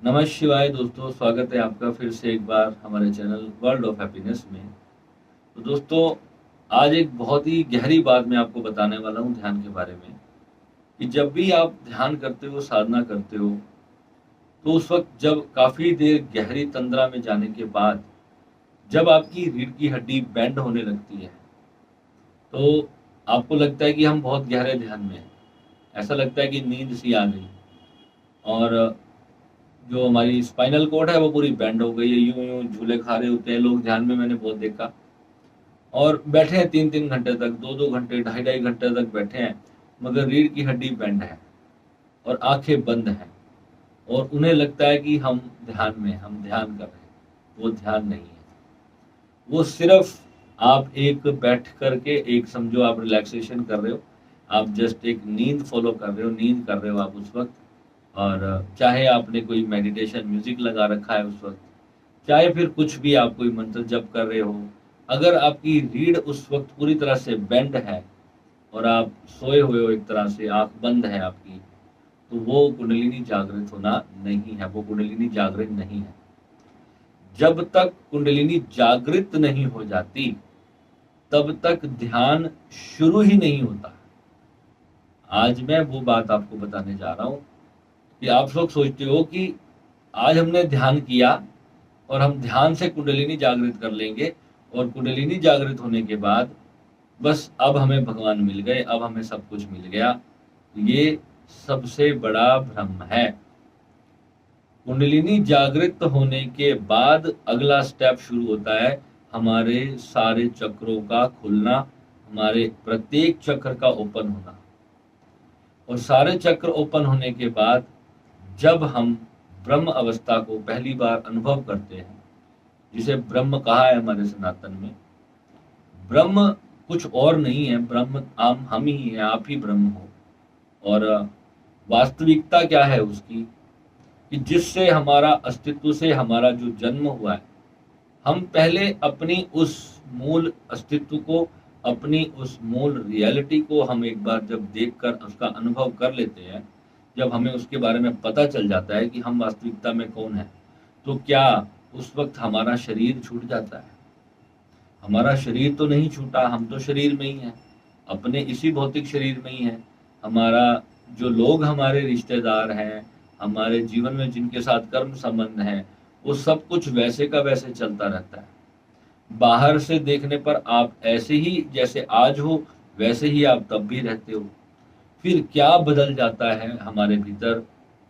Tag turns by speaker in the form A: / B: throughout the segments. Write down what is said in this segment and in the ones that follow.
A: नमः शिवाय दोस्तों, स्वागत है आपका फिर से एक बार हमारे चैनल वर्ल्ड ऑफ हैप्पीनेस में। तो दोस्तों, आज एक बहुत ही गहरी बात मैं आपको बताने वाला हूँ ध्यान के बारे में कि जब भी आप ध्यान करते हो, साधना करते हो, तो उस वक्त जब काफ़ी देर गहरी तंद्रा में जाने के बाद जब आपकी रीढ़ की हड्डी बेंड होने लगती है, तो आपको लगता है कि हम बहुत गहरे ध्यान में हैं। ऐसा लगता है कि नींद सी आ गई और जो हमारी स्पाइनल कॉर्ड है वो पूरी बेंड हो गई है। यूं यूं झूले खा रहे होते हैं लोग ध्यान में, मैंने बहुत देखा। और बैठे हैं 3-3 घंटे तक, 2-2 घंटे, 2.5-2.5 घंटे तक बैठे हैं, मगर रीढ़ की हड्डी बेंड है और आंखें बंद हैं और उन्हें लगता है कि हम ध्यान में, हम ध्यान कर रहे हैं। वो ध्यान नहीं है, वो सिर्फ आप एक बैठ करके एक समझो आप रिलैक्सेशन कर रहे हो। आप जस्ट एक नींद फॉलो कर रहे हो, नींद कर रहे हो आप उस वक्त। और चाहे आपने कोई मेडिटेशन म्यूजिक लगा रखा है उस वक्त, चाहे फिर कुछ भी आप कोई मंत्र जप कर रहे हो, अगर आपकी रीढ़ उस वक्त पूरी तरह से बेंड है और आप सोए हुए हो, एक तरह से आंख बंद है आपकी, तो वो कुंडलिनी जागृत होना नहीं है, वो कुंडलिनी जागृत नहीं है। जब तक कुंडलिनी जागृत नहीं हो जाती तब तक ध्यान शुरू ही नहीं होता। आज मैं वो बात आपको बताने जा रहा हूँ कि आप लोग सोचते हो कि आज हमने ध्यान किया और हम ध्यान से कुंडलिनी जागृत कर लेंगे और कुंडलिनी जागृत होने के बाद बस अब हमें भगवान मिल गए, अब हमें सब कुछ मिल गया। ये सबसे बड़ा भ्रम है। कुंडलिनी जागृत होने के बाद अगला स्टेप शुरू होता है हमारे सारे चक्रों का खुलना, हमारे प्रत्येक चक्र का ओपन होना। और सारे चक्र ओपन होने के बाद जब हम ब्रह्म अवस्था को पहली बार अनुभव करते हैं, जिसे ब्रह्म कहा है हमारे सनातन में, ब्रह्म कुछ और नहीं है, ब्रह्म हम ही हैं, आप ही ब्रह्म हो। और वास्तविकता क्या है उसकी, कि जिससे हमारा अस्तित्व से हमारा जो जन्म हुआ है, हम पहले अपनी उस मूल अस्तित्व को, अपनी उस मूल रियलिटी को हम एक बार जब देखकर उसका अनुभव कर लेते हैं, जब हमें उसके बारे में पता चल जाता है कि हम वास्तविकता में कौन है, तो क्या उस वक्त हमारा शरीर छूट जाता है? हमारा शरीर तो नहीं छूटा, हम तो शरीर में ही हैं, अपने इसी भौतिक शरीर में ही हैं। हमारा जो लोग हमारे रिश्तेदार हैं, हमारे जीवन में जिनके साथ कर्म संबंध हैं, वो सब कुछ वैसे का वैसे चलता रहता है। बाहर से देखने पर आप ऐसे ही जैसे आज हो, वैसे ही आप तब भी रहते हो। फिर क्या बदल जाता है हमारे भीतर,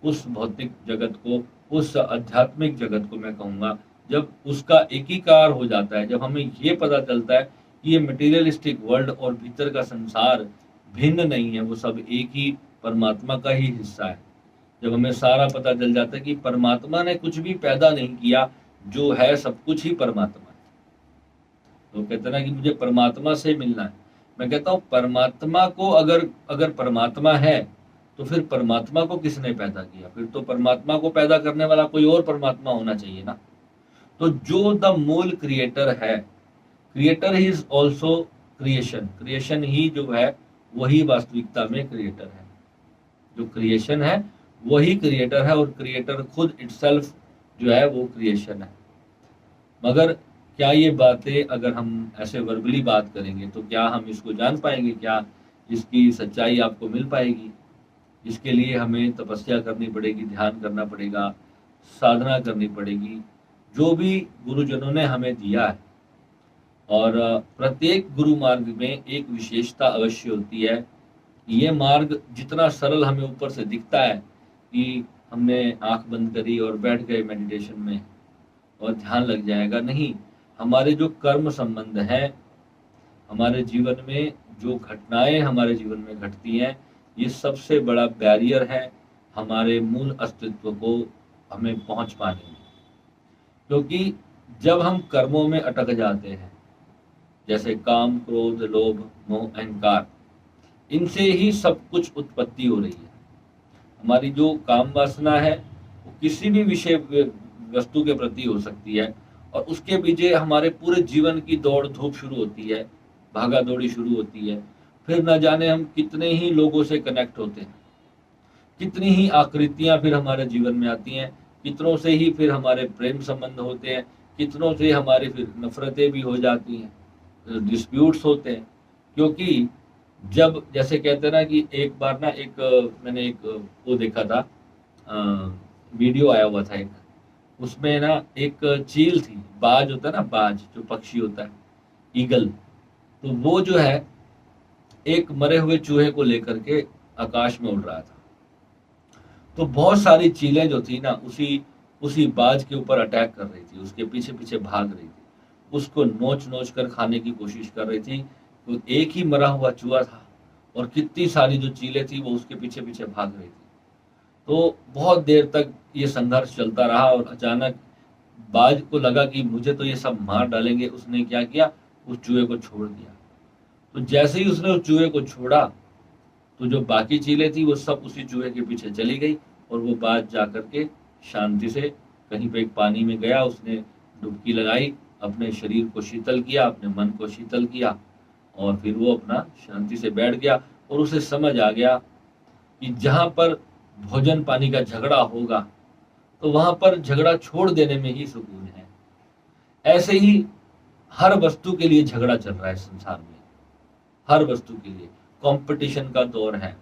A: उस भौतिक जगत को, उस आध्यात्मिक जगत को मैं कहूँगा, जब उसका एकीकार हो जाता है, जब हमें ये पता चलता है कि ये मटेरियलिस्टिक वर्ल्ड और भीतर का संसार भिन्न नहीं है, वो सब एक ही परमात्मा का ही हिस्सा है। जब हमें सारा पता चल जाता है कि परमात्मा ने कुछ भी पैदा नहीं किया, जो है सब कुछ ही परमात्मा है। तो कहते हैं ना कि मुझे परमात्मा से मिलना है। मैं कहता हूँ परमात्मा को अगर अगर परमात्मा है, तो फिर परमात्मा को किसने पैदा किया? फिर तो परमात्मा को पैदा करने वाला कोई और परमात्मा होना चाहिए ना। तो जो द मूल क्रिएटर है, creator he is also creation, creation ही जो है वही वास्तविकता में क्रिएटर है। जो क्रिएशन है वही क्रिएटर है और क्रिएटर खुद इटसेल्फ जो है वो क्रिएशन है। मगर क्या ये बातें अगर हम ऐसे वर्बली बात करेंगे तो क्या हम इसको जान पाएंगे? क्या इसकी सच्चाई आपको मिल पाएगी? इसके लिए हमें तपस्या करनी पड़ेगी, ध्यान करना पड़ेगा, साधना करनी पड़ेगी, जो भी गुरुजनों ने हमें दिया है। और प्रत्येक गुरु मार्ग में एक विशेषता अवश्य होती है। ये मार्ग जितना सरल हमें ऊपर से दिखता है कि हमने आंख बंद करी और बैठ गए मेडिटेशन में और ध्यान लग जाएगा, नहीं। हमारे जो कर्म संबंध है, हमारे जीवन में जो घटनाएं हमारे जीवन में घटती हैं, ये सबसे बड़ा बैरियर है हमारे मूल अस्तित्व को हमें पहुंच पाने में। क्योंकि जब हम कर्मों में अटक जाते हैं, जैसे काम, क्रोध, लोभ, मोह, अहंकार, इनसे ही सब कुछ उत्पत्ति हो रही है। हमारी जो काम वासना है वो किसी भी विषय वस्तु के प्रति हो सकती है और उसके पीछे हमारे पूरे जीवन की दौड़ धूप शुरू होती है, भागा दौड़ी शुरू होती है। फिर न जाने हम कितने ही लोगों से कनेक्ट होते हैं, कितनी ही आकृतियां फिर हमारे जीवन में आती हैं, कितनों से ही फिर हमारे प्रेम संबंध होते हैं, कितनों से हमारी फिर नफरतें भी हो जाती हैं, डिस्प्यूट्स होते हैं। क्योंकि जब जैसे कहते हैं ना कि एक बार ना मैंने एक वो देखा था, वीडियो आया हुआ था एक, उसमें ना एक चील थी, बाज होता है ना, बाज जो पक्षी होता है, ईगल, तो वो जो है एक मरे हुए चूहे को लेकर के आकाश में उड़ रहा था। तो बहुत सारी चीलें जो थी ना उसी उसी बाज के ऊपर अटैक कर रही थी, उसके पीछे पीछे भाग रही थी, उसको नोच नोच कर खाने की कोशिश कर रही थी। तो एक ही मरा हुआ चूहा था और कितनी सारी जो चीलें थी वो उसके पीछे पीछे भाग रही थी। तो बहुत देर तक ये संघर्ष चलता रहा और अचानक बाज को लगा कि मुझे तो ये सब मार डालेंगे। उसने क्या किया, उस चूहे को छोड़ दिया। तो जैसे ही उसने उस चूहे को छोड़ा तो जो बाकी चीलें थी वो सब उसी चूहे के पीछे चली गई और वो बाज जा करके शांति से कहीं पे एक पानी में गया, उसने डुबकी लगाई, अपने शरीर को शीतल किया, अपने मन को शीतल किया और फिर वो अपना शांति से बैठ गया। और उसे समझ आ गया कि जहां पर भोजन पानी का झगड़ा होगा तो वहां पर झगड़ा छोड़ देने में ही सुकून है। ऐसे ही हर वस्तु के लिए झगड़ा चल रहा है संसार में, हर वस्तु के लिए कंपटीशन का दौर है।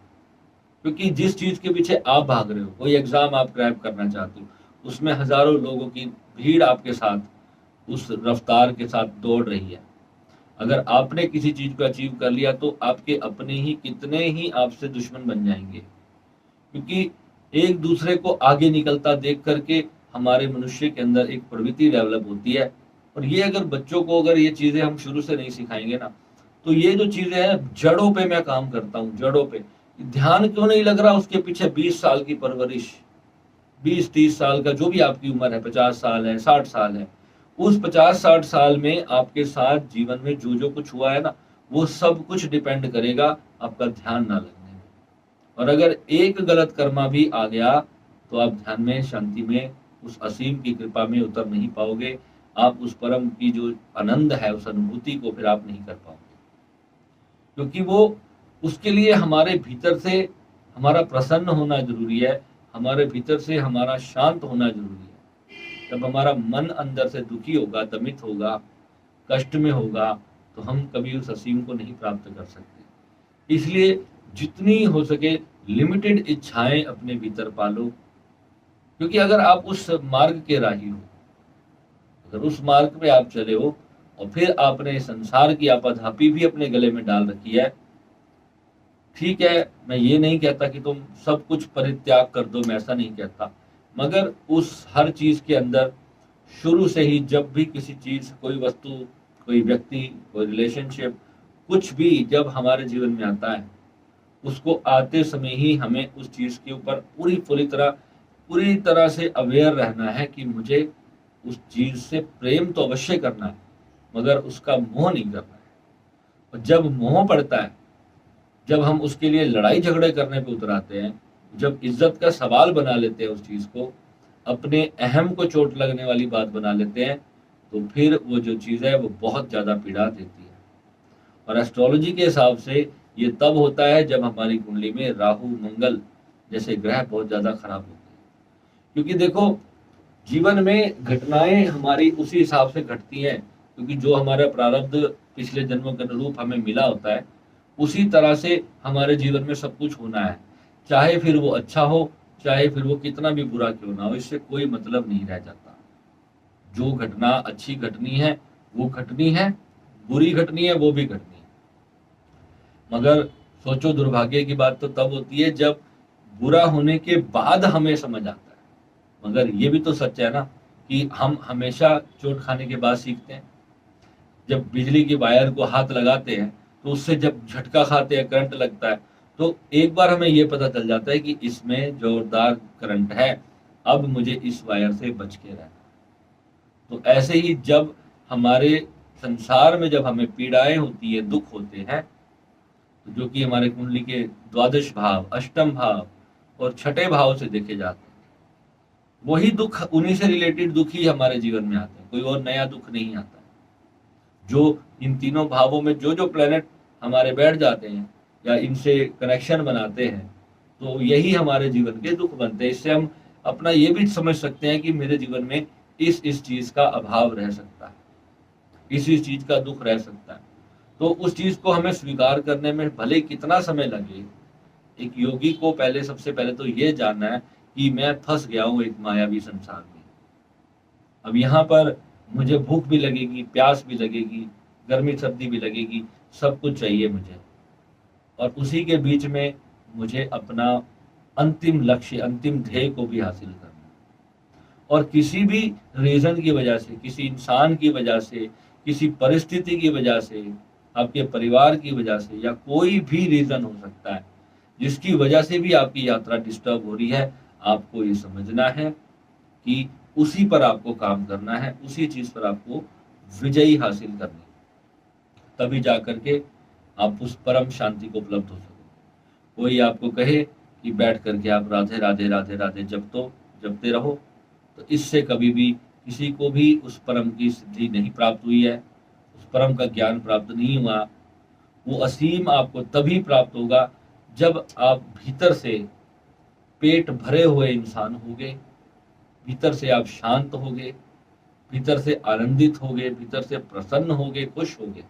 A: क्योंकि जिस चीज के पीछे आप भाग रहे हो, कोई एग्जाम आप क्रैक करना चाहते हो, उसमें हजारों लोगों की भीड़ आपके साथ उस रफ्तार के साथ दौड़ रही है। अगर आपने किसी चीज को अचीव कर लिया तो आपके अपने ही कितने ही आपसे दुश्मन बन जाएंगे। क्योंकि एक दूसरे को आगे निकलता देख करके हमारे मनुष्य के अंदर एक प्रवृत्ति डेवलप होती है। और ये अगर बच्चों को अगर ये चीजें हम शुरू से नहीं सिखाएंगे ना, तो ये जो चीजें हैं जड़ों पे मैं काम करता हूँ, जड़ों पे ध्यान क्यों नहीं लग रहा उसके पीछे 20 साल की परवरिश, 20-30 साल का जो भी आपकी उम्र है, 50 साल है, 60 साल है, उस 50-60 साल में आपके साथ जीवन में जो जो कुछ हुआ है ना, वो सब कुछ डिपेंड करेगा आपका ध्यान ना लगने में। और अगर एक गलत कर्मा भी आ गया तो आप ध्यान में, शांति में, उस असीम की कृपा में उतर नहीं पाओगे। आप उस परम की जो आनंद है, उस अनुभूति को फिर आप नहीं कर पाओगे। क्योंकि वो उसके लिए हमारे भीतर से हमारा प्रसन्न होना जरूरी है, हमारे भीतर से हमारा शांत होना जरूरी है। जब हमारा मन अंदर से दुखी होगा, दमित होगा, कष्ट में होगा, तो हम कभी उस असीम को नहीं प्राप्त कर सकते। इसलिए जितनी हो सके लिमिटेड इच्छाएं अपने भीतर पालो। क्योंकि अगर आप उस मार्ग के राही हो, अगर उस मार्ग पे आप चले हो और फिर आपने संसार की आपाधापी भी अपने गले में डाल रखी है, ठीक है, मैं ये नहीं कहता कि तुम सब कुछ परित्याग कर दो, मैं ऐसा नहीं कहता, मगर उस हर चीज के अंदर शुरू से ही जब भी किसी चीज, कोई वस्तु, कोई व्यक्ति, कोई रिलेशनशिप, कुछ भी जब हमारे जीवन में आता है, उसको आते समय ही हमें उस चीज के ऊपर पूरी तरह से अवेयर रहना है कि मुझे उस चीज से प्रेम तो अवश्य करना है, मगर उसका मोह नहीं करना है। और जब मोह पड़ता है, जब हम उसके लिए लड़ाई झगड़े करने पे उतराते हैं, जब इज्जत का सवाल बना लेते हैं उस चीज को, अपने अहम को चोट लगने वाली बात बना लेते हैं, तो फिर वो जो चीज है वो बहुत ज्यादा पीड़ा देती है। और एस्ट्रोलॉजी के हिसाब से ये तब होता है जब हमारी कुंडली में राहु मंगल जैसे ग्रह बहुत ज्यादा खराब होते हैं। क्योंकि देखो, जीवन में घटनाएं हमारी उसी हिसाब से घटती हैं, क्योंकि जो हमारा प्रारब्ध पिछले जन्मों के अनुरूप हमें मिला होता है, उसी तरह से हमारे जीवन में सब कुछ होना है। चाहे फिर वो अच्छा हो, चाहे फिर वो कितना भी बुरा क्यों ना हो, इससे कोई मतलब नहीं रह जाता। जो घटना अच्छी घटनी है वो घटनी है, बुरी घटनी है वो भी घटनी है। मगर सोचो, दुर्भाग्य की बात तो तब होती है जब बुरा होने के बाद हमें समझ आता है। मगर ये भी तो सच है ना कि हम हमेशा चोट खाने के बाद सीखते हैं। जब बिजली की वायर को हाथ लगाते हैं तो उससे जब झटका खाते हैं, करंट लगता है, तो एक बार हमें ये पता चल जाता है कि इसमें जोरदार करंट है, अब मुझे इस वायर से बच के रहना। तो ऐसे ही जब हमारे संसार में जब हमें पीड़ाएं होती है, दुख होते हैं, तो जो कि हमारे कुंडली के द्वादश भाव, अष्टम भाव और छठे भाव से देखे जाते हैं, वही दुख, उन्हीं से रिलेटेड दुख ही हमारे जीवन में आते हैं, कोई और नया दुख नहीं आता। जो इन तीनों भावों में जो जो प्लेनेट हमारे बैठ जाते हैं या इनसे कनेक्शन बनाते हैं, तो यही हमारे जीवन के दुख बनते हैं। इससे हम अपना ये भी समझ सकते हैं कि मेरे जीवन में इस चीज का अभाव रह सकता है, इस चीज का दुख रह सकता है। तो उस चीज को हमें स्वीकार करने में भले कितना समय लगे, एक योगी को पहले सबसे पहले तो ये जानना है कि मैं फंस गया हूँ एक मायावी संसार में। अब यहाँ पर मुझे भूख भी लगेगी, प्यास भी लगेगी, गर्मी सर्दी भी लगेगी, सब कुछ चाहिए मुझे, और उसी के बीच में मुझे अपना अंतिम लक्ष्य, अंतिम ध्येय को भी हासिल करना है। और किसी भी रीजन की वजह से, किसी इंसान की वजह से, किसी परिस्थिति की वजह से, आपके परिवार की वजह से, या कोई भी रीजन हो सकता है जिसकी वजह से भी आपकी यात्रा डिस्टर्ब हो रही है, आपको ये समझना है कि उसी पर आपको काम करना है, उसी चीज पर आपको विजयी हासिल करनी है। तभी जाकर के आप उस परम शांति को उपलब्ध हो सकोगे। कोई आपको कहे कि बैठ करके आप राधे राधे राधे राधे जपते रहो, तो इससे कभी भी किसी को भी उस परम की सिद्धि नहीं प्राप्त हुई है, उस परम का ज्ञान प्राप्त नहीं हुआ। वो असीम आपको तभी प्राप्त होगा जब आप भीतर से पेट भरे हुए इंसान होगे, भीतर से आप शांत होगे, भीतर से आनंदित होगे, भीतर से प्रसन्न होगे, खुश होगे।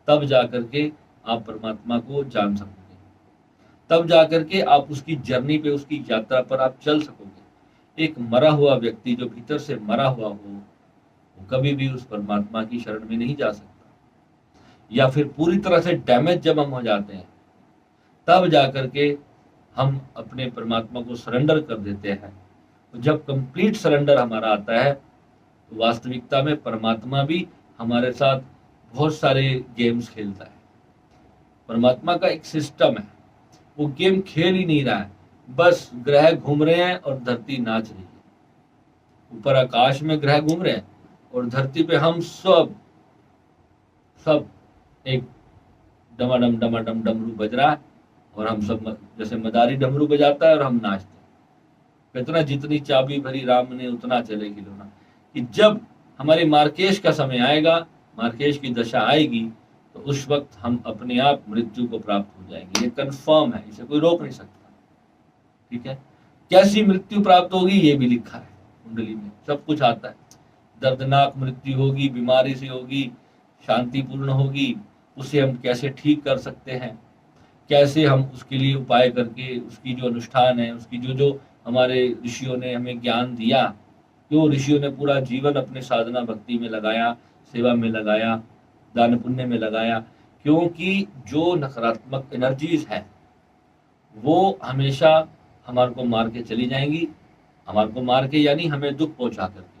A: तब जाकर के आप परमात्मा को जान सकोगे, तब जाकर के आप उसकी जर्नी पे, उसकी यात्रा पर आप चल सकोगे। एक मरा हुआ व्यक्ति जो भीतर से मरा हुआ हो, वो कभी भी उस परमात्मा की शरण में नहीं जा सकता। या फिर पूरी तरह से डैमेज जब हम हो जाते हैं, तब जाकर के हम अपने परमात्मा को सरेंडर कर देते हैं। तो जब कंप्लीट सरेंडर हमारा आता है, तो वास्तविकता में परमात्मा भी हमारे साथ बहुत सारे गेम्स खेलता है। परमात्मा का एक सिस्टम है, वो गेम खेल ही नहीं रहा है, बस ग्रह घूम रहे हैं और धरती नाच रही है। ऊपर आकाश में ग्रह घूम रहे हैं और धरती पे हम सब एक डमाडम डमाडम डमरू बज रहा है, और हम सब जैसे मदारी डमरू बजाता है और हम नाचते हैं। कितना जितनी चाबी भरी राम ने उतना चले खिलौना। कि जब हमारे मार्केश का समय आएगा, मार्केश की दशा आएगी, तो उस वक्त हम अपने आप मृत्यु को प्राप्त हो जाएंगे। ये कंफर्म है, इसे कोई रोक नहीं सकता। ठीक है, कैसी मृत्यु प्राप्त होगी ये भी लिखा है कुंडली में, सब कुछ आता है। दर्दनाक मृत्यु होगी, बीमारी से होगी, शांतिपूर्ण होगी, उसे हम कैसे ठीक कर सकते हैं, कैसे हम उसके लिए उपाय करके, उसकी जो अनुष्ठान है, उसकी जो हमारे ऋषियों ने हमें ज्ञान दिया, जो ऋषियों ने पूरा जीवन अपने साधना भक्ति में लगाया, सेवा में लगाया, दान पुण्य में लगाया। क्योंकि जो नकारात्मक एनर्जीज है वो हमेशा हमारे को मार के चली जाएंगी, हमारे को मार के यानी हमें दुख पहुंचा करके,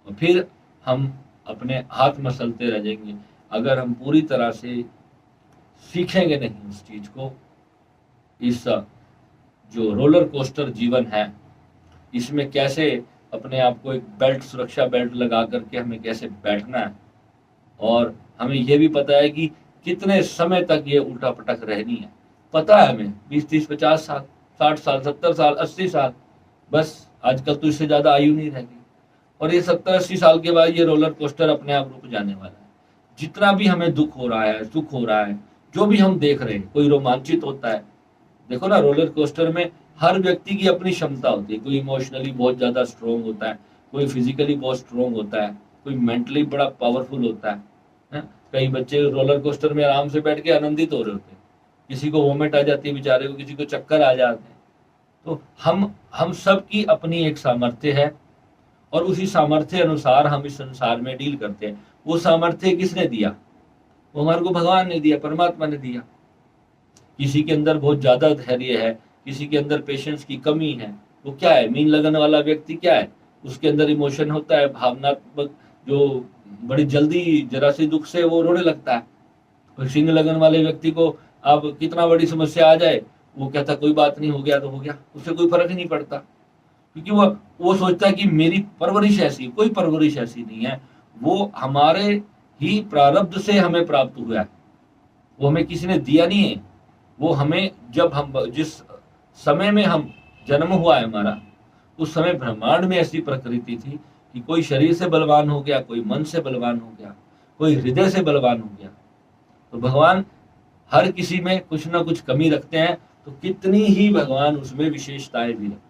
A: और फिर हम अपने हाथ मसलते रह जाएंगे। अगर हम पूरी तरह से सीखेंगे नहीं उस चीज को, इस जो रोलर कोस्टर जीवन है, इसमें कैसे अपने आप को एक बेल्ट, सुरक्षा बेल्ट लगा करके हमें कैसे बैठना है, और हमें यह भी पता है कि कितने समय तक ये उल्टा पटक रहनी है। पता है हमें 20, 30, 50 साल, 60 साल, 70 साल, 80 साल, बस आजकल तो इससे ज्यादा आयु नहीं रह गई। और ये 70-80 साल के बाद ये रोलर कोस्टर अपने आप रुक जाने वाला है। जितना भी हमें दुख हो रहा है, सुख हो रहा है, जो भी हम देख रहे हैं, कोई रोमांचित होता है, देखो ना रोलर कोस्टर में हर व्यक्ति की अपनी क्षमता होती है। कोई इमोशनली बहुत ज्यादा स्ट्रोंग होता है, कोई फिजिकली बहुत स्ट्रोंग होता है, कोई मेंटली बड़ा पावरफुल होता है? कई बच्चे रोलर कोस्टर में आराम से बैठ के आनंदित हो रहे होते हैं, किसी को वोमिट आ जाती है बेचारे को, किसी को चक्कर आ जाते हैं। तो हम सब की अपनी एक सामर्थ्य है, और उसी सामर्थ्य अनुसार हम इस संसार में डील करते हैं। वो सामर्थ्य किसने दिया? वो हमारे को भगवान ने दिया, परमात्मा ने दिया। किसी के अंदर बहुत ज्यादा धैर्य है, किसी के अंदर पेशेंस की कमी है। वो क्या है? मीन लगन वाला व्यक्ति क्या है? उसके अंदर इमोशन होता है, भावनात्मक, जो बड़ी जल्दी जरा सी दुख से वो रोने लगता है। और सिंह लगन वाले व्यक्ति को अब कितना बड़ी समस्या आ जाए, वो कहता कोई बात नहीं, हो गया तो हो गया, उससे कोई फर्क ही नहीं पड़ता। क्योंकि वो सोचता है कि मेरी परवरिश ऐसी, कोई परवरिश ऐसी नहीं है, वो हमारे ही प्रारब्ध से हमें प्राप्त हुआ है, वो हमें किसी ने दिया नहीं है। वो हमें जब हम जिस समय में हम जन्म हुआ है हमारा, उस समय ब्रह्मांड में ऐसी प्रकृति थी कि कोई शरीर से बलवान हो गया, कोई मन से बलवान हो गया, कोई हृदय से बलवान हो गया। तो भगवान हर किसी में कुछ ना कुछ कमी रखते हैं, तो कितनी ही भगवान उसमें विशेषताएं भी रखते हैं।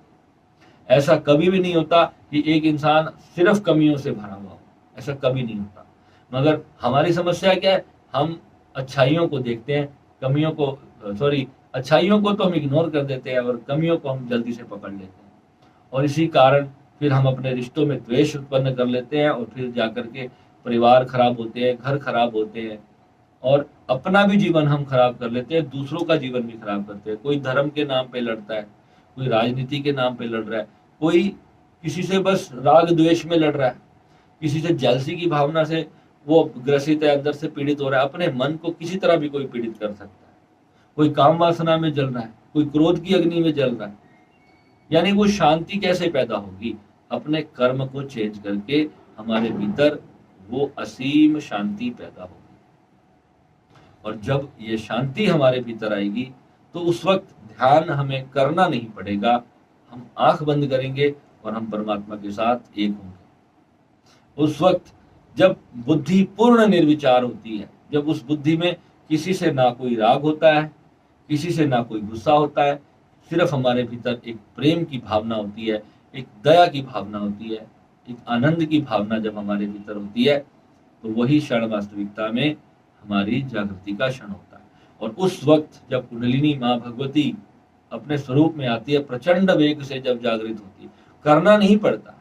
A: ऐसा कभी भी नहीं होता कि एक इंसान सिर्फ कमियों से भरा हुआ हो, ऐसा कभी नहीं होता। मगर हमारी समस्या क्या है, हम अच्छाइयों को देखते हैं, कमियों को सॉरी अच्छाइयों को तो हम इग्नोर कर देते हैं और कमियों को हम जल्दी से पकड़ लेते हैं, और इसी कारण फिर हम अपने रिश्तों में द्वेष उत्पन्न कर लेते हैं, और फिर जाकर के परिवार खराब होते हैं, घर खराब होते हैं, और अपना भी जीवन हम खराब कर लेते हैं, दूसरों का जीवन भी खराब करते हैं। कोई धर्म के नाम पे लड़ता है, कोई राजनीति के नाम पे लड़ रहा है, कोई किसी से बस राग द्वेष में लड़ रहा है, किसी से जेलसी की भावना से वो ग्रसित है, अंदर से पीड़ित हो रहा है। अपने मन को किसी तरह भी कोई पीड़ित कर सकता है। कोई काम वासना में जल रहा है, कोई क्रोध की अग्नि में जल रहा है। यानी वो शांति कैसे पैदा होगी? अपने कर्म को चेंज करके हमारे भीतर वो असीम शांति पैदा होगी। और जब ये शांति हमारे भीतर आएगी तो उस वक्त ध्यान हमें करना नहीं पड़ेगा, हम आंख बंद करेंगे और हम परमात्मा के साथ एक होंगे। उस वक्त जब बुद्धि पूर्ण निर्विचार होती है, जब उस बुद्धि में किसी से ना कोई राग होता है, किसी से ना कोई गुस्सा होता है, सिर्फ हमारे भीतर एक प्रेम की भावना होती है, एक दया की भावना होती है, एक आनंद की भावना जब हमारे भीतर होती है, तो वही क्षण वास्तविकता में हमारी जागृति का क्षण होता है। और उस वक्त जब कुंडलिनी माँ भगवती अपने स्वरूप में आती है, प्रचंड वेग से जब जागृत होती है, करना नहीं पड़ता,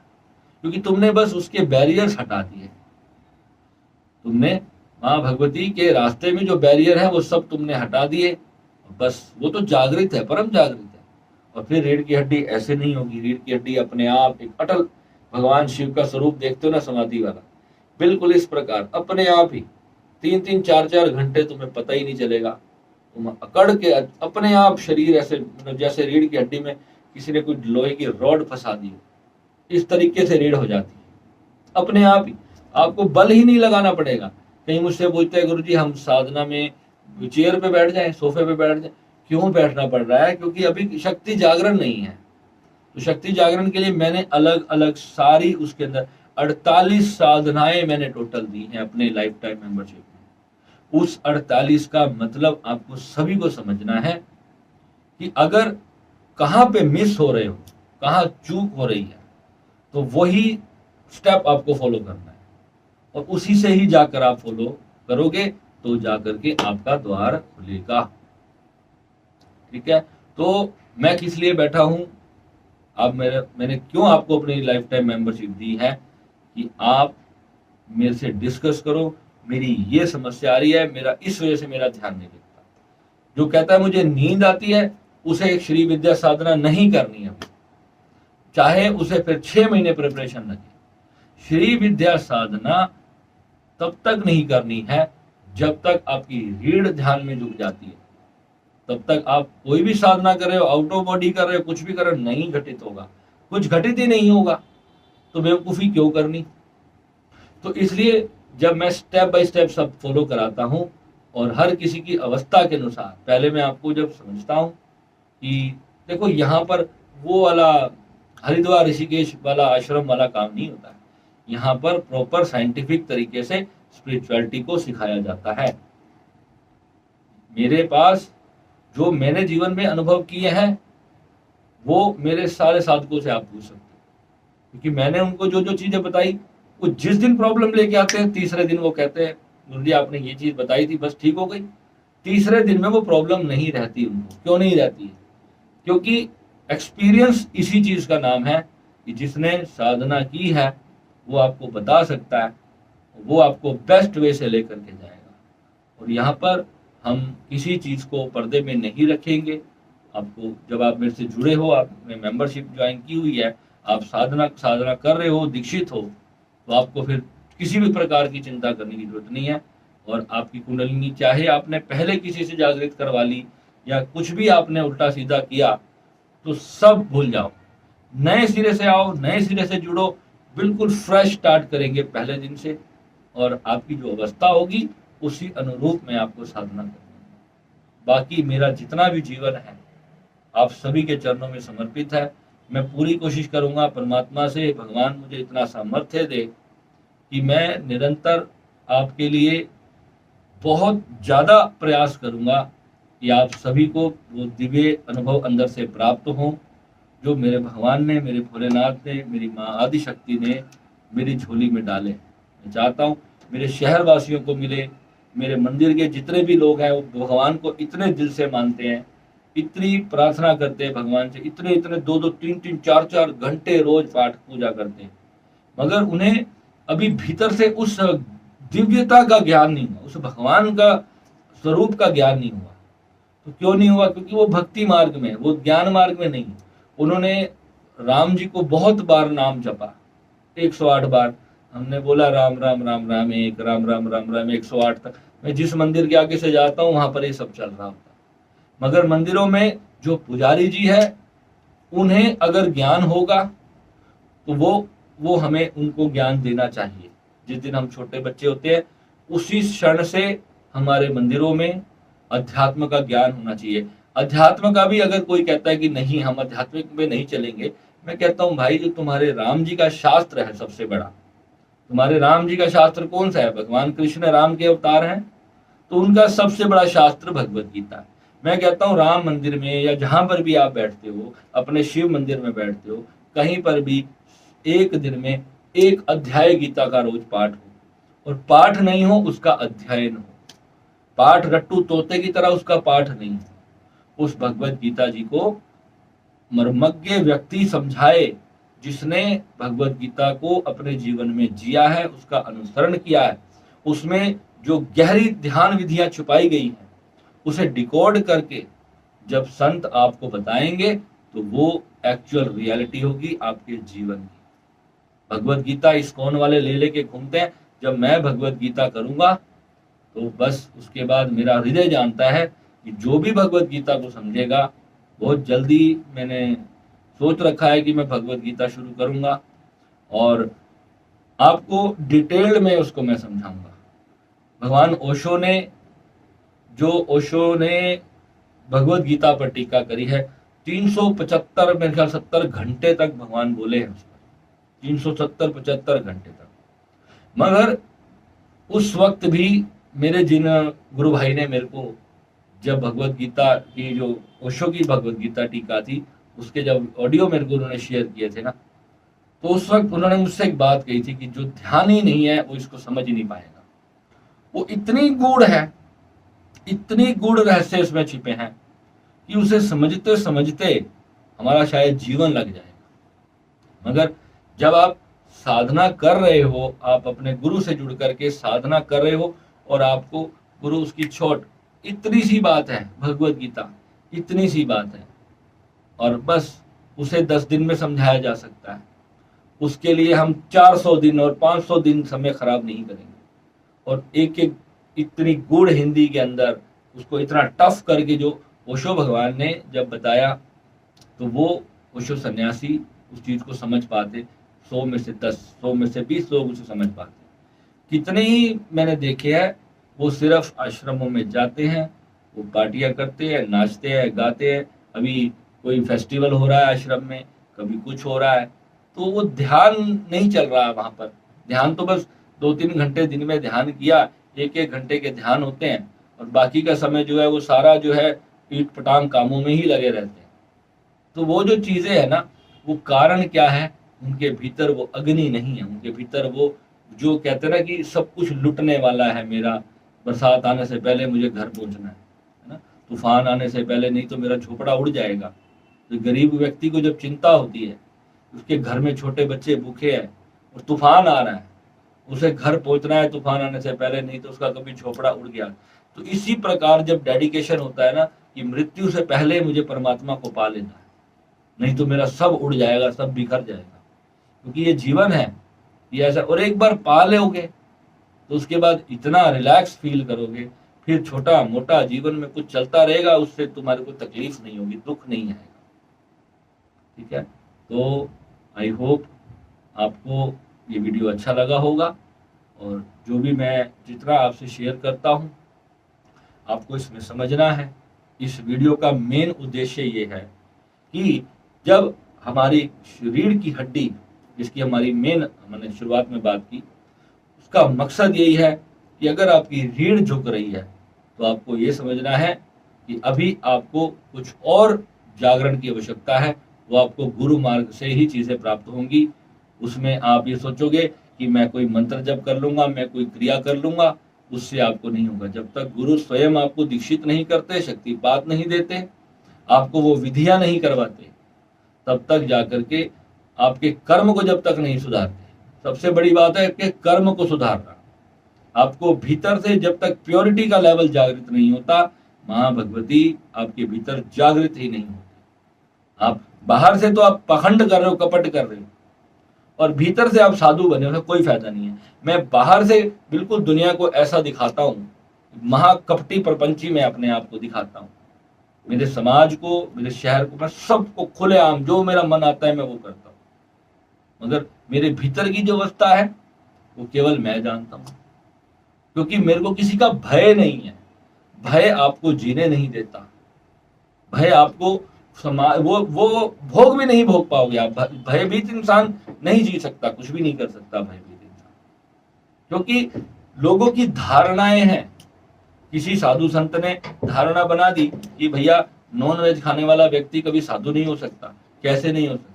A: क्योंकि तुमने बस उसके बैरियर्स हटा दिए। तुमने माँ भगवती के रास्ते में जो बैरियर है वो सब तुमने हटा दिए, बस वो तो जागृत है, परम जागृत है। और फिर रीढ़ की हड्डी ऐसे नहीं होगी, रीढ़ की हड्डी अपने आप एक अटल भगवान शिव का स्वरूप देखते हो ना, समाधि वाला, बिल्कुल इस प्रकार अपने आप ही 3-3 4-4 घंटे तुम्हें पता ही नहीं चलेगा। तुम अकड़ के अपने आप शरीर ऐसे, जैसे रीढ़ की हड्डी में किसी ने कोई लोहे की रॉड फंसा दी, इस तरीके से रीढ़ हो जाती है अपने आप ही। आपको बल ही नहीं लगाना पड़ेगा। कहीं मुझसे पूछते हैं, गुरु जी हम साधना में चेयर पे बैठ जाएं, सोफे पे बैठ जाएं। क्यों बैठना पड़ रहा है? क्योंकि अभी शक्ति जागरण नहीं है। तो शक्ति जागरण के लिए मैंने अलग अलग सारी उसके अंदर 48 साधनाएं मैंने टोटल दी हैं अपने लाइफ टाइम मेंबरशिप में। उस 48 का मतलब आपको सभी को समझना है कि अगर कहाँ पे मिस हो रहे हो, कहाँ चूक हो रही है, तो वही स्टेप आपको फॉलो करना है, और उसी से ही जाकर आप फॉलो करोगे तो जाकर के आपका द्वार खुलेगा। ठीक है? तो मैं किस लिए बैठा हूं? अब मैंने क्यों आपको अपनी लाइफ टाइम मेंबरशिप दी है कि आप मेरे से डिस्कस करो, मेरी ये समस्या आ रही है, मेरा इस वजह से मेरा ध्यान नहीं लगता। जो कहता है मुझे नींद आती है, उसे एक श्री विद्या साधना नहीं करनी है, चाहे उसे फिर 6 महीने प्रिपरेशन लगे। श्री विद्या साधना तब तक नहीं करनी है जब तक आपकी रीढ़ ध्यान में झुक जाती है। तब तक आप कोई भी साधना कर रहे हो, आउट ऑफ बॉडी कर रहे हो, कुछ भी कर रहे हो, नहीं घटित होगा। कुछ घटित ही नहीं होगा तो बेवकूफी क्यों करनी? तो इसलिए जब मैं स्टेप बाय स्टेप सब फॉलो कराता हूँ, और हर किसी की अवस्था के अनुसार, पहले मैं आपको जब समझता हूँ कि देखो यहाँ पर वो वाला हरिद्वार ऋषिकेश वाला आश्रम वाला काम नहीं होता है। यहाँ पर प्रॉपर साइंटिफिक तरीके से स्पिरिचुअलिटी को सिखाया जाता है। मेरे पास जो मैंने जीवन में अनुभव किए हैं वो मेरे सारे साधकों से आप पूछ सकते हो, क्योंकि मैंने उनको जो जो चीजें बताई, वो जिस दिन प्रॉब्लम लेके आते हैं, तीसरे दिन वो कहते हैं गुरु जी आपने ये चीज बताई थी, बस ठीक हो गई। तीसरे दिन में वो प्रॉब्लम नहीं रहती उनको। क्यों नहीं रहती है? क्योंकि एक्सपीरियंस इसी चीज का नाम है कि जिसने साधना की है वो आपको बता सकता है, वो आपको बेस्ट वे से लेकर के जाएगा। और यहाँ पर हम किसी चीज को पर्दे में नहीं रखेंगे। आपको जब आप मेरे से जुड़े हो, आपने मेंबरशिप ज्वाइन की हुई है, आप साधना कर रहे हो, दीक्षित हो, तो आपको फिर किसी भी प्रकार की चिंता करने की जरूरत नहीं है। और आपकी कुंडलिनी चाहे आपने पहले किसी से जागृत करवा ली या कुछ भी आपने उल्टा सीधा किया, तो सब भूल जाओ, नए सिरे से आओ, नए सिरे से जुड़ो, बिल्कुल फ्रेश स्टार्ट करेंगे पहले दिन से। और आपकी जो अवस्था होगी उसी अनुरूप में आपको साधना करनी है। बाकी मेरा जितना भी जीवन है आप सभी के चरणों में समर्पित है। मैं पूरी कोशिश करूंगा परमात्मा से, भगवान मुझे इतना सामर्थ्य दे कि मैं निरंतर आपके लिए बहुत ज्यादा प्रयास करूंगा कि आप सभी को वो दिव्य अनुभव अंदर से प्राप्त हो, जो मेरे भगवान ने, मेरे भोलेनाथ ने, मेरी माँ आदि शक्ति ने मेरी झोली में डाले। मैं चाहता हूँ मेरे शहर वासियों को मिले, मेरे मंदिर के जितने भी लोग हैं वो भगवान को इतने दिल से मानते हैं, इतनी प्रार्थना करते हैं भगवान से, इतने इतने 2-2 3-3 4-4 घंटे रोज पाठ पूजा करते हैं, मगर उन्हें अभी भीतर से उस दिव्यता का ज्ञान नहीं हुआ, उस भगवान का स्वरूप का ज्ञान नहीं हुआ। तो क्यों नहीं हुआ? क्योंकि वो भक्ति मार्ग में, वो ज्ञान मार्ग में नहीं। उन्होंने राम जी को बहुत बार नाम जपा, 108 बार। हमने बोला राम राम राम राम एक, राम राम राम राम 108 तक। मैं जिस मंदिर के आगे से जाता हूँ वहां पर ये सब चल रहा होता, मगर मंदिरों में जो पुजारी जी है उन्हें अगर ज्ञान होगा तो वो हमें उनको ज्ञान देना चाहिए। जिस दिन हम छोटे बच्चे होते हैं उसी क्षण से हमारे मंदिरों में अध्यात्म का ज्ञान होना चाहिए। अध्यात्म का भी अगर कोई कहता है कि नहीं हम आध्यात्मिक में नहीं चलेंगे, मैं कहता हूँ भाई जो तुम्हारे राम जी का शास्त्र है सबसे बड़ा, तुम्हारे राम जी का शास्त्र कौन सा है? भगवान कृष्ण राम के अवतार हैं, तो उनका सबसे बड़ा शास्त्र भगवत गीता है। मैं कहता हूँ राम मंदिर में या जहां पर भी आप बैठते हो, अपने शिव मंदिर में बैठते हो, कहीं पर भी एक दिन में एक अध्याय गीता का रोज पाठ हो, और पाठ नहीं हो उसका अध्ययन हो। पाठ रट्टू तोते की तरह उसका पाठ नहीं हो। उस भगवत गीता जी को मर्मज्ञ व्यक्ति समझाए, जिसने भगवत गीता को अपने जीवन में जिया है, उसका अनुसरण किया है, उसमें जो गहरी ध्यान विधियां छुपाई गई हैं उसे डिकोड करके जब संत आपको बताएंगे तो वो एक्चुअल रियलिटी होगी आपके जीवन की। भगवत गीता इस्कॉन वाले ले लेके घूमते हैं, जब मैं भगवत गीता करूंगा तो बस उसके बाद मेरा हृदय जानता है कि जो भी भगवत गीता को समझेगा, बहुत जल्दी मैंने सोच रखा है कि मैं भगवत गीता शुरू करूंगा और आपको डिटेल्ड में उसको मैं समझाऊंगा। भगवान ओशो ने भगवत गीता पर टीका करी है, 375 मेरे ख्याल 70 घंटे तक भगवान बोले हैं उस पर, 370-75 घंटे तक। मगर उस वक्त भी मेरे जिन गुरु भाई ने मेरे को, जब भगवत गीता की जो ओशो की भगवत गीता टीका थी उसके जब ऑडियो मेरे को उन्होंने शेयर किए थे ना, तो उस वक्त उन्होंने मुझसे एक बात कही थी कि जो ध्यान ही नहीं है वो इसको समझ ही नहीं पाएगा। वो इतनी गूढ़ है, इतनी गूढ़ रहस्य इसमें छिपे हैं कि उसे समझते समझते हमारा शायद जीवन लग जाएगा। मगर जब आप साधना कर रहे हो, आप अपने गुरु से जुड़ करके साधना कर रहे हो और आपको गुरु उसकी छोट, इतनी सी बात है भगवत गीता, इतनी सी बात है, और बस उसे 10 दिन में समझाया जा सकता है। उसके लिए हम 400 दिन और 500 दिन समय खराब नहीं करेंगे। और एक एक इतनी गूढ़ हिंदी के अंदर उसको इतना टफ करके जो ओशो भगवान ने जब बताया, तो वो ओशो सन्यासी उस चीज को समझ पाते, 100 में से 10, 100 में से 20 लोग उसे समझ पाते। कितने ही मैंने देखे हैं वो सिर्फ आश्रमों में जाते हैं, वो पार्टियां करते हैं, नाचते हैं, गाते हैं। अभी कोई फेस्टिवल हो रहा है आश्रम में, कभी कुछ हो रहा है, तो वो ध्यान नहीं चल रहा है वहां पर। ध्यान तो बस 2-3 घंटे दिन में ध्यान किया, 1-1 घंटे के ध्यान होते हैं, और बाकी का समय जो है वो सारा जो है पीठ पटांग कामों में ही लगे रहते हैं। तो वो जो चीजें है ना, वो कारण क्या है? उनके भीतर वो अग्नि नहीं है, उनके भीतर वो जो कहते हैं ना कि सब कुछ लुटने वाला है मेरा, बरसात आने से पहले मुझे घर पहुंचना है ना, तूफान आने से पहले, नहीं तो मेरा झोपड़ा उड़ जाएगा। तो गरीब व्यक्ति को जब चिंता होती है, उसके घर में छोटे बच्चे भूखे हैं और तूफान आ रहा है, उसे घर पहुंचना है तूफान आने से पहले, नहीं तो उसका कभी झोपड़ा उड़ गया। तो इसी प्रकार जब डेडिकेशन होता है ना कि मृत्यु से पहले मुझे परमात्मा को पा लेना है, नहीं तो मेरा सब उड़ जाएगा, सब बिखर जाएगा, क्योंकि ये जीवन है ये ऐसा। और एक बार पा लोगे तो उसके बाद इतना रिलैक्स फील करोगे, फिर छोटा मोटा जीवन में कुछ चलता रहेगा, उससे तुम्हारे को तकलीफ नहीं होगी, दुख नहीं आएगा। ठीक है, तो आई होप आपको ये वीडियो अच्छा लगा होगा, और जो भी मैं जितना आपसे शेयर करता हूँ आपको इसमें समझना है। इस वीडियो का मेन उद्देश्य ये है कि जब हमारी रीढ़ की हड्डी, जिसकी हमारी मेन हमने शुरुआत में बात की, उसका मकसद यही है कि अगर आपकी रीढ़ झुक रही है तो आपको ये समझना है कि अभी आपको कुछ और जागरण की आवश्यकता है, वो आपको गुरु मार्ग से ही चीजें प्राप्त होंगी। उसमें आप ये सोचोगे कि मैं कोई मंत्र जप कर लूंगा, मैं कोई क्रिया कर लूंगा, उससे आपको नहीं होगा। जब तक गुरु स्वयं आपको दीक्षित नहीं करते, शक्तिपात नहीं देते, आपको वो विधियां नहीं करवाते, तब तक जाकर के आपके कर्म को जब तक नहीं सुधारते। सबसे बड़ी बात है कि कर्म को सुधारना। आपको भीतर से जब तक प्योरिटी का लेवल जागृत नहीं होता, मां भगवती आपके भीतर जागृत ही नहीं होती। आप बाहर से तो आप पखंड कर रहे हो, कपट कर रहे हो, और भीतर से आप साधु बने हो, कोई फायदा नहीं है। मैं बाहर से बिल्कुल दुनिया को ऐसा दिखाता हूँ, महाकपटी प्रपंची मैं अपने आप को दिखाता हूँ। मेरे समाज को, मेरे शहर को, मैं सबको खुलेआम जो मेरा मन आता है मैं वो करता हूँ, मगर मेरे भीतर की जो अवस्था है वो केवल मैं जानता हूँ। क्योंकि मेरे को किसी का भय नहीं है। भय आपको जीने नहीं देता। भय आपको समाज वो भोग भी नहीं भोग पाओगे आप। भयभीत इंसान नहीं जी सकता, कुछ भी नहीं कर सकता भयभीत इंसान, क्योंकि लोगों की धारणाएं हैं। किसी साधु संत ने धारणा बना दी कि भैया नॉन वेज खाने वाला व्यक्ति कभी साधु नहीं हो सकता। कैसे नहीं हो सकता?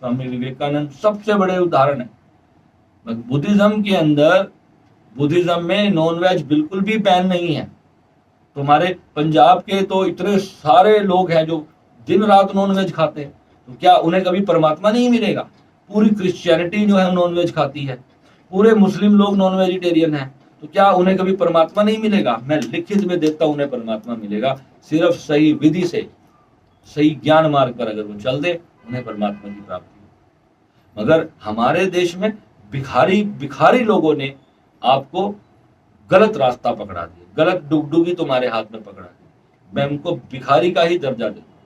A: स्वामी विवेकानंद सबसे बड़े उदाहरण है। बुद्धिज्म के अंदर, बुद्धिज्म में नॉन वेज बिल्कुल भी बैन नहीं है। तुम्हारे पंजाब के तो इतने सारे लोग हैं जो दिन रात नॉन वेज खाते हैं, तो क्या उन्हें कभी परमात्मा नहीं मिलेगा? पूरी क्रिश्चियनिटी जो है नॉन वेज खाती है, पूरे मुस्लिम लोग नॉन वेजिटेरियन हैं, तो क्या उन्हें कभी परमात्मा नहीं मिलेगा? मैं लिखित में देता हूं, उन्हें परमात्मा मिलेगा। सिर्फ सही विधि से, सही ज्ञान मार्ग पर अगर वो चल दे, उन्हें परमात्मा की प्राप्ति हो। मगर हमारे देश में भिखारी भिखारी लोगों ने आपको गलत रास्ता पकड़ा दिया, गलत डुगडुगी तुम्हारे हाथ में पकड़ा दी। मैं उनको भिखारी का ही दर्जा देता हूं।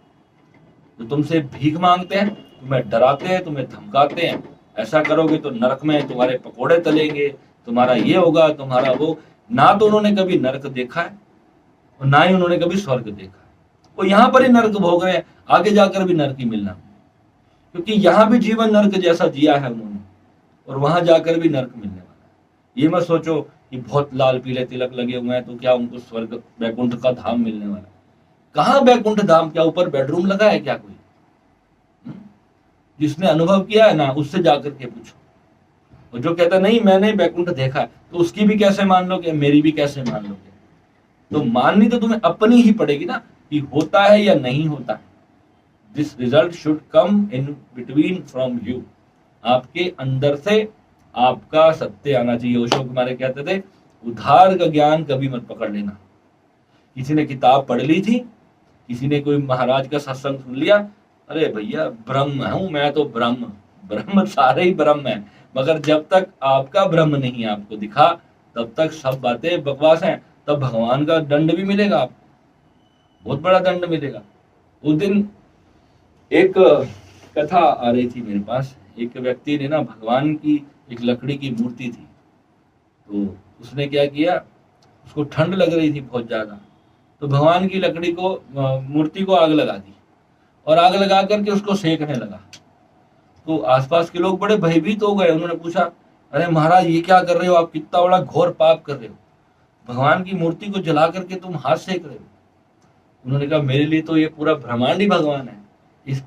A: जो तुमसे भीख मांगते हैं, तुम्हें डराते हैं, तुम्हें धमकाते हैं, ऐसा करोगे तो नरक में तुम्हारे पकोड़े तलेंगे, तुम्हारा ये होगा, तुम्हारा वो। ना तो उन्होंने कभी नरक देखा है और ना ही उन्होंने कभी स्वर्ग देखा है। वो यहाँ पर ही नरक भोग रहे हैं, आगे जाकर भी नरक ही मिलना, क्योंकि यहाँ भी जीवन नरक जैसा जिया है उन्होंने, और वहां जाकर भी नरक मिलने वाला है। ये मत सोचो कि बहुत लाल पीले तिलक लगे हुए हैं तो क्या उनको स्वर्ग बैकुंठ का धाम मिलने वाला है। कहाँ बैकुंठ धाम? क्या ऊपर बेडरूम लगा है क्या कोई? जिसने अनुभव किया है ना, उससे जाकर के पूछो। और जो कहता नहीं मैंने बैकुंठ देखा है, तो उसकी भी कैसे मान लोगे, मेरी भी कैसे मान लोगे? तो माननी तो तुम्हें अपनी ही पड़ेगी ना, कि होता है या नहीं होता है। This result should come in between from you. आपके अंदर से आपका सत्य आना चाहिए। ओशो कुमार कहते थे, उधार का ज्ञान कभी मत पकड़ लेना। किसी ने किताब पढ़ ली थी, किसी ने कोई महाराज का सत्संग सुन लिया, अरे भैया ब्रह्म हूं मैं, तो ब्रह्म ब्रह्म सारे ही ब्रह्म है। मगर जब तक आपका ब्रह्म नहीं आपको दिखा, तब तक सब बातें बकवास हैं। तब भगवान का दंड भी मिलेगा आपको, बहुत बड़ा दंड मिलेगा। उस दिन एक कथा आ रही थी मेरे पास। एक व्यक्ति ने ना, भगवान की एक लकड़ी की मूर्ति थी, तो उसने क्या किया, उसको ठंड लग रही थी बहुत ज्यादा, तो भगवान की लकड़ी को, मूर्ति को आग लगा दी, और आग लगा करके उसको सेकने लगा। तो आसपास के लोग बड़े भयभीत हो गए। उन्होंने पूछा, अरे महाराज ये क्या कर रहे हो आप? कितना बड़ा घोर पाप कर रहे हो, भगवान की मूर्ति को जला करके तुम हाथ सेक रहे हो। उन्होंने कहा, मेरे लिए तो ये पूरा ब्रह्मांड ही भगवान है। इस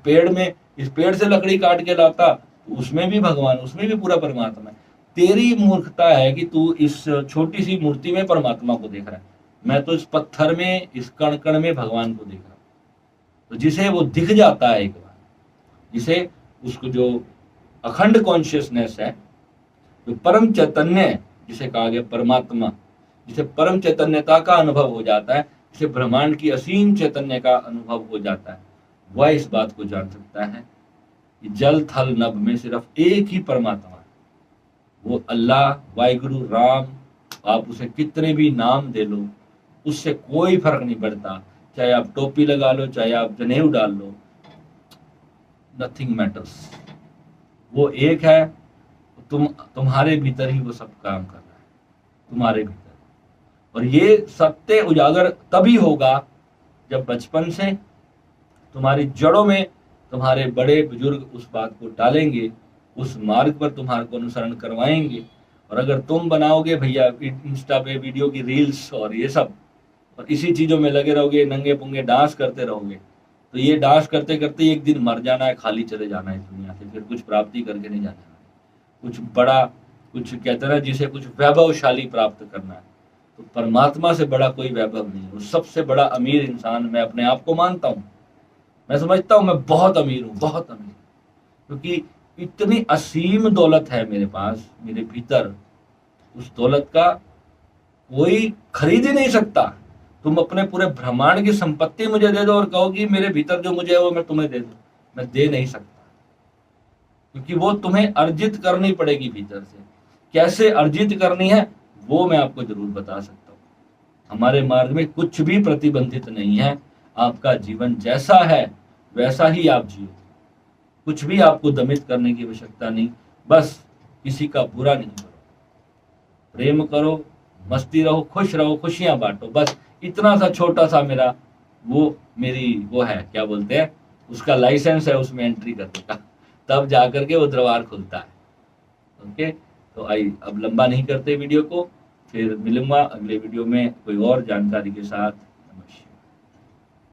A: पेड़ से लकड़ी काट के लाता, तो उसमें भी भगवान, उसमें भी पूरा परमात्मा है। तेरी मूर्खता है कि तू इस छोटी सी मूर्ति में परमात्मा को देख रहा है। मैं तो इस पत्थर में, इस कण कण में भगवान को देख रहा हूं। तो जिसे वो दिख जाता है एक बार, जिसे उसको जो अखंड कॉन्शियसनेस है, जो परम चैतन्य, जिसे कहा गया परमात्मा, जिसे परम चैतन्यता का अनुभव हो जाता है, जिसे ब्रह्मांड की असीम चैतन्य का अनुभव हो जाता है, वह इस बात को जान सकता है कि जल थल नभ में सिर्फ एक ही परमात्मा है, वो अल्लाह, वाहिगुरु, राम। आप उसे कितने भी नाम दे लो, उससे कोई फर्क नहीं पड़ता। चाहे आप टोपी लगा लो, चाहे आप जनेऊ डाल लो, नथिंग मैटर्स। वो एक है। तुम्हारे भीतर ही वो सब काम कर रहा है, तुम्हारे भीतर। और ये सत्य उजागर तभी होगा जब बचपन से तुम्हारी जड़ों में तुम्हारे बड़े बुजुर्ग उस बात को डालेंगे, उस मार्ग पर तुम्हारे को अनुसरण करवाएंगे। और अगर तुम बनाओगे भैया इंस्टा पे वीडियो की रील्स और ये सब, और इसी चीजों में लगे रहोगे, नंगे पुंगे डांस करते रहोगे, तो ये डांस करते करते एक दिन मर जाना है, खाली चले जाना है इस दुनिया से, फिर कुछ प्राप्ति करके नहीं जाना है, कुछ बड़ा, कुछ कहते हैं ना जिसे कुछ वैभवशाली प्राप्त करना है। तो परमात्मा से बड़ा कोई वैभव नहीं है। वो सबसे बड़ा अमीर इंसान मैं अपने आप को मानता हूँ। मैं समझता हूँ मैं बहुत अमीर हूँ, बहुत अमीर, क्योंकि इतनी असीम दौलत है मेरे पास, मेरे भीतर। उस दौलत का कोई खरीद ही नहीं सकता। तुम अपने पूरे ब्रह्मांड की संपत्ति मुझे दे दो और कहो कि मेरे भीतर जो मुझे है वो मैं तुम्हें दे दूं, मैं दे नहीं सकता, क्योंकि वो तुम्हें अर्जित करनी पड़ेगी भीतर से। कैसे अर्जित करनी है वो मैं आपको जरूर बता सकता हूँ। हमारे मार्ग में कुछ भी प्रतिबंधित नहीं है। आपका जीवन जैसा है वैसा ही आप जियो, कुछ भी आपको दमित करने की आवश्यकता नहीं। बस किसी का बुरा नहीं करो, प्रेम करो, मस्ती रहो, खुश रहो, खुशियां बांटो। बस इतना सा छोटा सा मेरा मेरी वो है, क्या बोलते हैं उसका, लाइसेंस है, उसमें एंट्री करने का, तब जाकर के वो दरबार खुलता है। ओके, तो आई अब लंबा नहीं करते वीडियो को, फिर मिलूंगा अगले वीडियो में कोई और जानकारी के साथ।